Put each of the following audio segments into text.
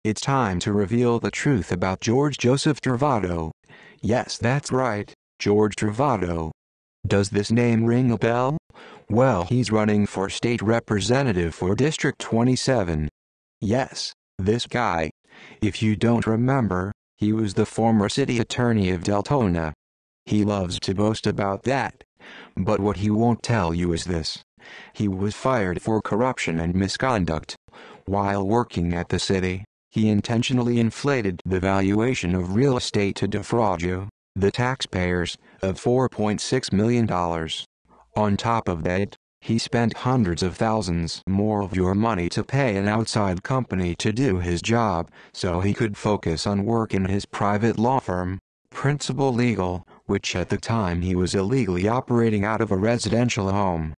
It's time to reveal the truth about George Joseph Trovato. Yes, that's right, George Trovato. Does this name ring a bell? Well, he's running for state representative for District 27. Yes, this guy. If you don't remember, he was the former city attorney of Deltona. He loves to boast about that. But what he won't tell you is this. He was fired for corruption and misconduct. While working at the city, he intentionally inflated the valuation of real estate to defraud you, the taxpayers, of $4.6 million. On top of that, he spent hundreds of thousands more of your money to pay an outside company to do his job, so he could focus on work in his private law firm, Principal Legal, which at the time he was illegally operating out of a residential home.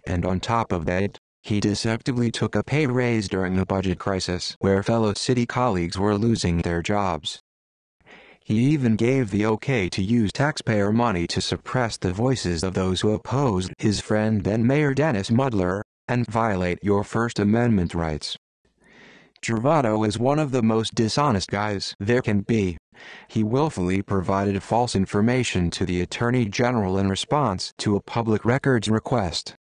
And on top of that, he deceptively took a pay raise during the budget crisis where fellow city colleagues were losing their jobs. He even gave the okay to use taxpayer money to suppress the voices of those who opposed his friend then Mayor Dennis Mudler, and violate your First Amendment rights. Trovato is one of the most dishonest guys there can be. He willfully provided false information to the Attorney General in response to a public records request.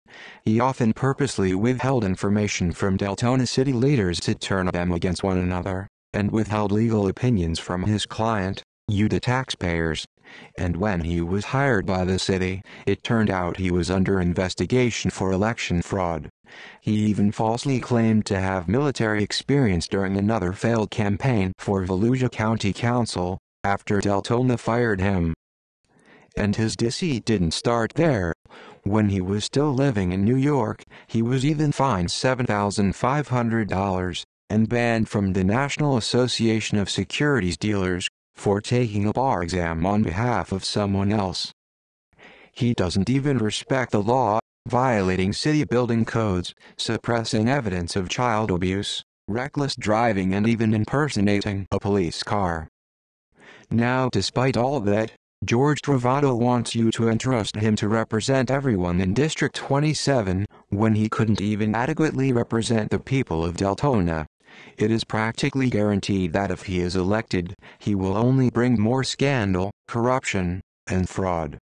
He often purposely withheld information from Deltona city leaders to turn them against one another, and withheld legal opinions from his client, you the taxpayers. And when he was hired by the city, it turned out he was under investigation for election fraud. He even falsely claimed to have military experience during another failed campaign for Volusia County Council, after Deltona fired him. And his deceit didn't start there. When he was still living in New York, he was even fined $7,500, and banned from the National Association of Securities Dealers, for taking a bar exam on behalf of someone else. He doesn't even respect the law, violating city building codes, suppressing evidence of child abuse, reckless driving, and even impersonating a police car. Now, despite all of that, George Trovato wants you to entrust him to represent everyone in District 27, when he couldn't even adequately represent the people of Deltona. It is practically guaranteed that if he is elected, he will only bring more scandal, corruption, and fraud.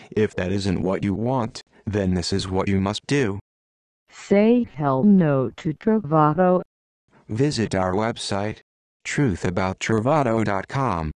If that isn't what you want, then this is what you must do. Say hell no to Trovato. Visit our website, truthabouttrovato.com.